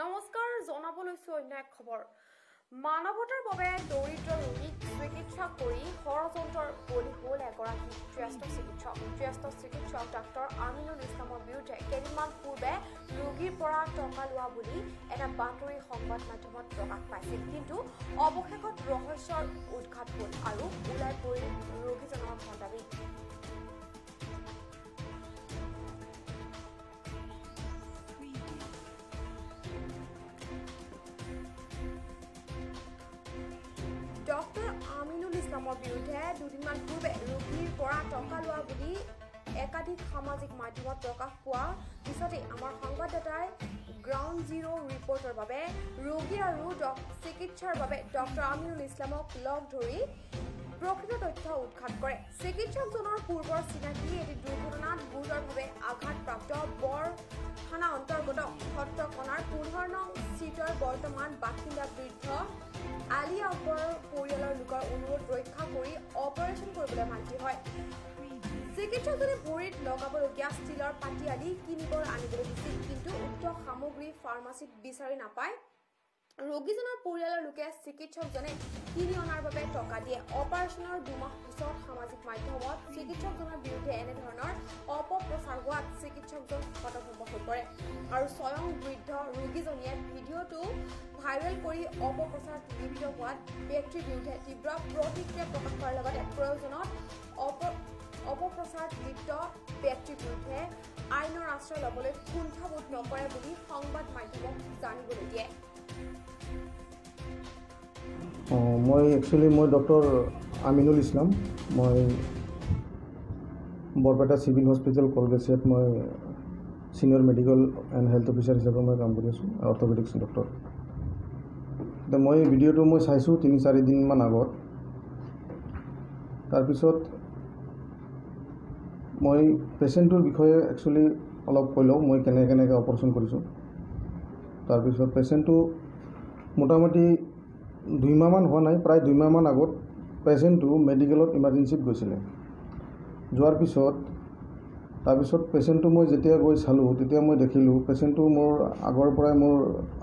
নমস্কাৰ জনাবলৈছো অন্য এক খবৰ মানৱতাৰ বাবে দৰিদ্ৰ ৰোগীক চিকিৎসা কৰি ষড়যন্ত্ৰৰ বলি হ'ল এগৰাকী জ্যেষ্ঠ চিকিৎসক ডাক্তৰ আমিনুল ইছলামৰ বিৰুদ্ধে কেইদিনমান পূৰ্বে ৰোগীৰ পৰা টকা লোৱা বুলি এটা বাতৰি সংবাদ মাধ্যমত প্ৰকাশ পাইছিল কিন্তু অৱশেষত ৰহস্যৰ উদ্ঘাট হ'ল আৰু ওলাই পৰিল ৰোগীজনৰ ভণ্ডামি ডক্টৰ আমিনুল ইছলামৰ বিৰুদ্ধে দুদিনমান পূৰ্বে ৰোগীৰ পৰা টকা লোৱা বুলি একাধিক সামাজিক মাধ্যমত প্ৰকাশ পোৱা পিছতে আমাৰ সংবাদদাতাই গ্ৰাউণ্ড জিৰ' ৰিপৰ্টৰ বাবে ৰোগী আৰু চিকিৎসাৰ বাবে ডক্টৰ আমিনুল ইছলামক লগ ধৰি প্ৰকৃত তথ্য উদ্ঘাট কৰে চিকিৎসকজনৰ পূৰ্বৰ চিনাকি এটি দুৰ্ঘটনাত গুৰুতৰভাৱে আঘাতপ্ৰাপ্ত বৰ থানা অন্তৰ্গত সত্ৰকণাৰ 15 নং চিটৰ বৰ্তমান বাসিন্দা বৃদ্ধ আলী আকবৰৰ পৰিয়ালৰ লোকৰ অনুৰোধ ৰক্ষা কৰি অপাৰেশ্যন কৰিবলৈ মান্তি হয় চিকিৎসকজনে ভৰিত লগাবলগীয়া ষ্টীলৰ পাতি আদি কিনিবৰ আনিবলৈ দিছিল কিন্তু উক্ত সামগ্ৰী ফাৰ্মাচীত বিচাৰি নাপায় ৰোগীজনৰ পৰিয়ালৰ লোকে চিকিৎসকজনে কিনি অনাৰ বাবে টকা দিয়ে অপাৰেশ্যনৰ 2 মাহ পিছত সামাজিক মাধ্যমত চিকিৎসকজনৰ বিৰুদ্ধে এনেধৰণৰ অপপ্ৰচাৰ হোৱাত চিকিৎসকজন হতভম্ব হৈ পৰে আৰু স্বয়ং বৃদ্ধ ৰোগীজনীয়ে ভিডিঅ'টো ভাইৰেল কৰি অপপ্ৰচাৰত লিপ্ত হোৱাত ব্যক্তিৰ বিৰুদ্ধে তীব্ৰ প্ৰতিক্ৰিয়া প্ৰকাশ কৰাৰ লগতে প্ৰয়োজনত অপপ্ৰচাৰত লিপ্ত ব্যক্তিৰ বিৰুদ্ধে আইনৰ আশ্ৰয় ল'বলৈ কুণ্ঠাবোধ নকৰে বুলি সংবাদ মাধ্যমক জানিবলৈ দিয়ে মই ডক্টৰ আমিনুল ইছলাম মই বৰপেটা চিভিল হস্পিটেল কলগেছিয়াত মই senior medical and health officer হিচাপে মই কাম কৰি আছোঁ অৰ্থপেডিক্স ডক্টৰ এতিয়া মই ভিডিঅ'টো মই চাইছোঁ 3-4 দিনমান আগত তাৰপিছত মই পেচেণ্টটোৰ বিষয়ে একচুৱেলি অলপ কৈ লওঁ মই কেনেকৈ অপাৰেশ্যন কৰিছোঁ তাৰপিছত পেচেণ্টটো মোটামুটি 2 মাহমান হোৱা নাই প্ৰায় 2 মাহমান আগত পেচেণ্টটো মেডিকেলত ইমাৰ্জেঞ্চিত গৈছিলে যোৱাৰ পিছত তাৰপিছত পেচেণ্টটো মই যেতিয়া গৈ চালোঁ তেতিয়া মই দেখিলোঁ পেচেণ্টটো মোৰ আগৰ পৰাই মোৰ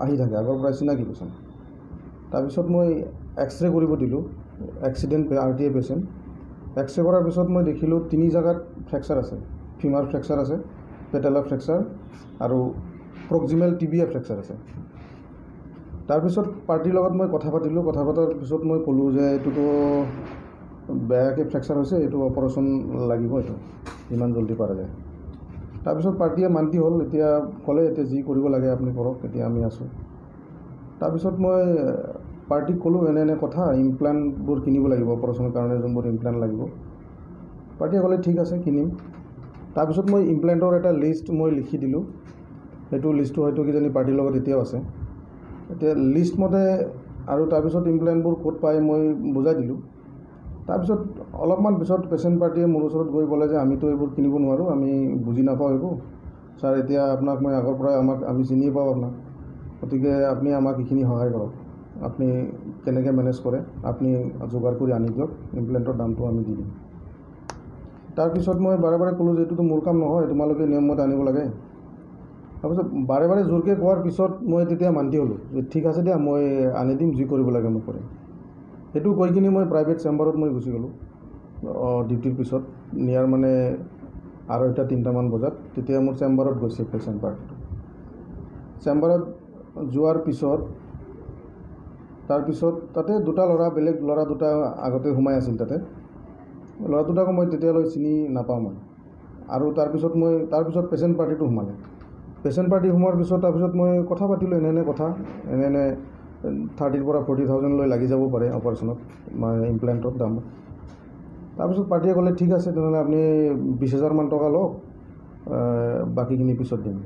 আহি থাকে আগৰ পৰাই চিনাকি পেচেণ্ট তাৰপিছত মই এক্সৰে কৰিব দিলোঁ এক্সিডেণ্ট RTA পেচেণ্ট এক্সৰে কৰাৰ পিছত মই দেখিলোঁ 3 জাগাত ফ্ৰেকচাৰ আছে ফিমাৰ ফ্ৰেকচাৰ আছে পেটেলা ফ্ৰেকচাৰ আৰু প্ৰক্সিমেল টিবিয়া ফ্ৰেকচাৰ আছে তাৰপিছত পাৰ্টিৰ লগত মই কথা পাতিলোঁ কথা পতাৰ পিছত মই ক'লোঁ যে এইটোতো বেয়াকৈ ফ্ৰেকচাৰ হৈছে এইটো অপাৰেশ্যন লাগিব এইটো যিমান জলদি পৰা যায় তাৰপিছত পাৰ্টিয়ে মান্তি হ'ল এতিয়া ক'লে এতিয়া যি কৰিব লাগে আপুনি কৰক এতিয়া আমি আছোঁ তাৰপিছত মই পাৰ্টিক ক'লোঁ এনে কথা ইমপ্লাণ্টবোৰ কিনিব লাগিব অপাৰেশ্যনৰ কাৰণে যোনবোৰ ইমপ্লাণ্ট লাগিব পাৰ্টিয়ে ক'লে ঠিক আছে কিনিম তাৰপিছত মই ইমপ্লাণ্টৰ এটা লিষ্ট মই লিখি দিলোঁ সেইটো লিষ্টটো হয়তো কিজানি পাৰ্টিৰ লগত এতিয়াও আছে এতিয়া লিষ্ট মতে আৰু তাৰপিছত ইমপ্লাণ্টবোৰ ক'ত পায় মই বুজাই দিলোঁ তাৰপিছত অলপমান পিছত পেচেণ্ট পাৰ্টিয়ে মোৰ ওচৰত গৈ ক'লে যে আমিতো এইবোৰ কিনিব নোৱাৰোঁ আমি বুজি নাপাওঁ এইবোৰ ছাৰ এতিয়া আপোনাক মই আগৰ পৰাই আমি চিনিয়ে পাওঁ আপোনাক গতিকে আপুনি আমাক এইখিনি সহায় কৰক আপুনি কেনেকৈ মেনেজ কৰে আপুনি যোগাৰ কৰি আনি দিয়ক ইমপ্লাণ্টৰ দামটো আমি দি দিম তাৰপিছত মই বাৰে বাৰে ক'লোঁ যে এইটোতো মোৰ কাম নহয় তোমালোকে নিয়মমতে আনিব লাগে তাৰপিছত বাৰে বাৰে জোৰকৈ কোৱাৰ পিছত মই তেতিয়া মান্তি হ'লোঁ যে ঠিক আছে দিয়া মই আনি দিম যি কৰিব লাগে মই কৰিম সেইটো কৈ কিনি মই প্ৰাইভেট চেম্বাৰত মই গুচি গ'লোঁ ডিউটিৰ পিছত নিয়াৰ মানে 2:30-3টামান বজাত তেতিয়া মোৰ চেম্বাৰত গৈছে পেচেণ্ট পাৰ্টিটো চেম্বাৰত যোৱাৰ পিছত তাৰপিছত তাতে দুটা ল'ৰা বেলেগ ল'ৰা দুটা আগতে সোমাই আছিল তাতে ল'ৰা দুটাকো মই তেতিয়ালৈ চিনি নাপাওঁ মই আৰু তাৰপিছত পেচেণ্ট পাৰ্টিটো সোমালে পেচেণ্ট পাৰ্টি সোমোৱাৰ পিছত তাৰপিছত মই কথা পাতিলোঁ এনে কথা এনে 30,000 পৰা 40,000 লৈ লাগি যাব পাৰে অপাৰেশ্যনত মানে ইমপ্লাণ্টৰ দাম তাৰপিছত পাৰ্টিয়ে ক'লে ঠিক আছে তেনেহ'লে আপুনি 20,000 মান টকা লওক বাকীখিনি পিছত দিম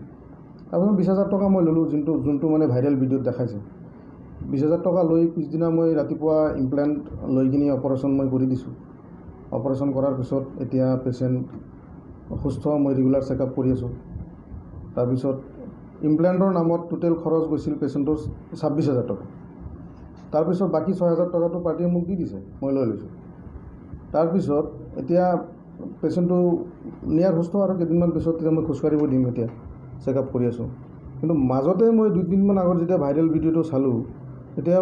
তাৰপিছত 20,000 টকা মই ল'লোঁ যোনটো মানে ভাইৰেল ভিডিঅ'ত দেখাইছে 20,000 টকা লৈ পিছদিনা মই ৰাতিপুৱা ইমপ্লাণ্ট লৈ কিনি অপাৰেশ্যন মই কৰি দিছোঁ অপাৰেশ্যন কৰাৰ পিছত এতিয়া পেচেণ্ট সুস্থ মই ৰেগুলাৰ চেকআপ কৰি আছোঁ তাৰপিছত ইমপ্লাণ্টৰ নামত টোটেল খৰচ গৈছিল পেচেণ্টৰ 26,000 টকা তাৰপিছত বাকী 6,000 টকাটো পাৰ্টিয়ে মোক দি দিছে মই লৈ লৈছোঁ তাৰপিছত এতিয়া পেচেণ্টটো নিয়াৰ সুস্থ আৰু কেইদিনমান পিছত তেতিয়া মই খোজকাঢ়িব দিম এতিয়া চেকআপ কৰি আছোঁ কিন্তু মাজতে মই 2-3 মান আগত যেতিয়া ভাইৰেল ভিডিঅ'টো চালোঁ তেতিয়া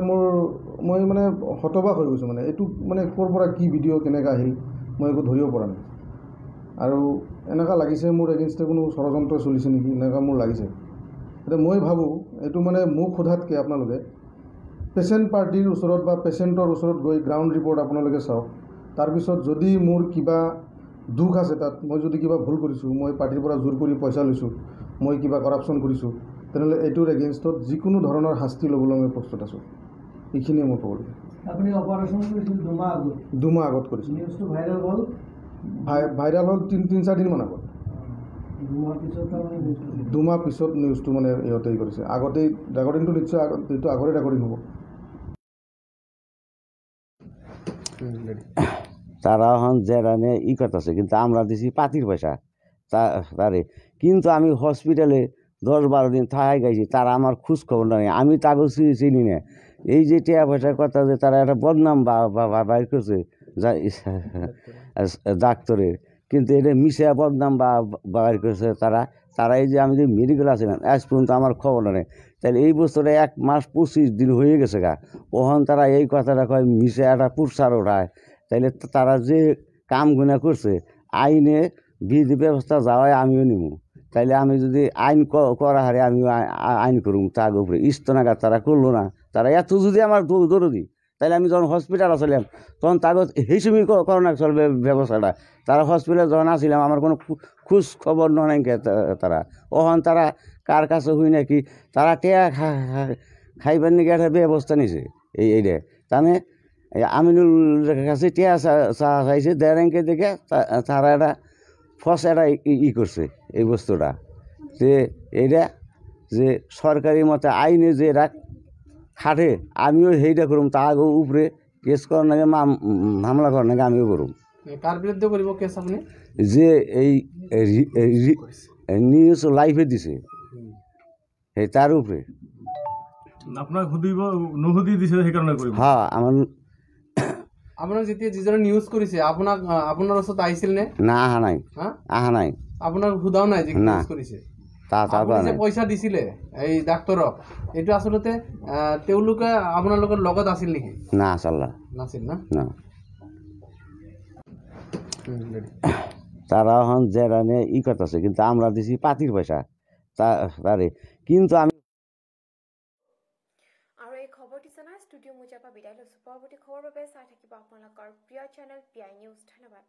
মই মানে হতবাক হৈ গৈছোঁ। মানে এইটো মানে ক'ৰ পৰা কি ভিডিঅ' কেনেকৈ আহিল মই একো ধৰিব পৰা নাই। আৰু এনেকুৱা লাগিছে মোৰ এগেইনষ্টে কোনো ষড়যন্ত্ৰ চলিছে নেকি, এনেকুৱা মোৰ লাগিছে। এতিয়া মই ভাবোঁ এইটো মানে মোক সোধাতকৈ আপোনালোকে পেচেণ্ট পাৰ্টিৰ ওচৰত বা পেচেণ্টৰ ওচৰত গৈ গ্ৰাউণ্ড ৰিপৰ্ট আপোনালোকে চাওক। তাৰপিছত যদি মোৰ কিবা দুখ আছে তাত, মই যদি কিবা ভুল কৰিছোঁ, মই পাৰ্টিৰ পৰা জোৰ কৰি পইচা লৈছোঁ, মই কিবা কৰাপশ্যন কৰিছোঁ, তেনেহ'লে এইটোৰ এগেইনষ্টত যিকোনো ধৰণৰ শাস্তি ল'বলৈ মই প্ৰস্তুত আছোঁ। এইখিনিয়ে মোৰ ক'বলগীয়া। আপুনি অপাৰেশ্যন কৰিছিল 2 মাহ আগত কৰিছোঁ। নিউজটো ভাইৰেল হ'ল ভাইৰেল হ'ল 3-4 দিনমান আগত। 2 মাহ পিছত নিউজটো মানে ইহঁতে কৰিছে। আগতেই ৰেকৰ্ডিংটো নিশ্চয় এইটো আগৰে ৰেকৰ্ডিং হ'ব। তারা এখন যেটা নিয়ে করতেছে, কিন্তু আমরা দিছি পাতির পয়সা তারে। কিন্তু আমি হসপিটালে 10-12 দিন থাকায় গেছি, তারা আমার খোঁজ খবর নেই, আমি তাকে চিনি না। এই যে টাকা পয়সার কথা যে তারা একটা বদনাম বাইর করছে ডাক্তারের, কিন্তু এটা মিশা বদনাম বাইর করছে তারা এই যে আমি যে মেডিকেল আছিলাম আজ পর্যন্ত আমার খবর নেই। তাহলে এই বছরে 1 মাস 25 দিন হয়ে গেছে গা, ওখান তারা এই কথাটা কয় মিশে একটা পুরসার ওঠায়। তাইলে তারা যে কাম গুণা করছে আইনে বিধি ব্যবস্থা যাওয়ায় আমিও নিব। তাইলে আমি যদি আইন করা হারে আমিও আইন করুম তার উপরে। ইস্তনাঘাত তারা করলো না। তারা এত যদি আমার দৌড়ি, তাহলে আমি যখন হসপিটাল আসলাম তখন তাকে এই সময় করোনা চলবে ব্যবস্থাটা। তারা হসপিটালে যখন আসলাম আমার কোনো খোঁজ খবর নাই তারা। ওখান তারা কার কাছে হই নাকি তারা টেয়া খাইবার নাকি একটা ব্যবস্থা নিছে এইটা। তাহলে আমিনুলের কাছে টিয়া চাইছে দেড় দেখে তারা একটা ফস একটা করছে এই বস্তুটা, যে এইটা যে সরকারি মতে আইনে যে এরা খাটে আমিও সেইটা করুম, তার উপরে কেস করার নাকি মামলা করার নাকি আমিও করুম। কার বিরুদ্ধে করব কেস আপনি? যে এই নিউজ লাইভে দিছে সেই তার উপরে আপনার নুহুদি দিছে সেইকাৰণে কৰিব। হ্যাঁ আমাৰ আপনাৰ যেতিয়া যিজনে নিউজ কৰিছে আপোনাৰ ওচৰত আহিছিল নে? না আহা নাই, আহা নাই। আপোনাৰ সোধাও নাই যে নিউজ কৰিছে? আপুনি যে পইচা দিছিলে এই ডাক্তৰক, এইটো আচলতে তেওঁলোকে আপোনালোকৰ লগত আছিল নেকি? না আসাল্লাহ নাছিল না? না। তারা এখন যেটা নিয়ে করতেছে, কিন্তু আমরা দিছি পাতির পয়সা তারে। কিন্তু আমি আৰু এই খবৰটি জনাই ষ্টুডিঅ' মুজাপা বিদায় লৈছোঁ। পৰৱৰ্তী খবৰৰ বাবে চাই থাকিব আপোনালোকৰ প্ৰিয় চেনেল PI নিউজ। ধন্যবাদ।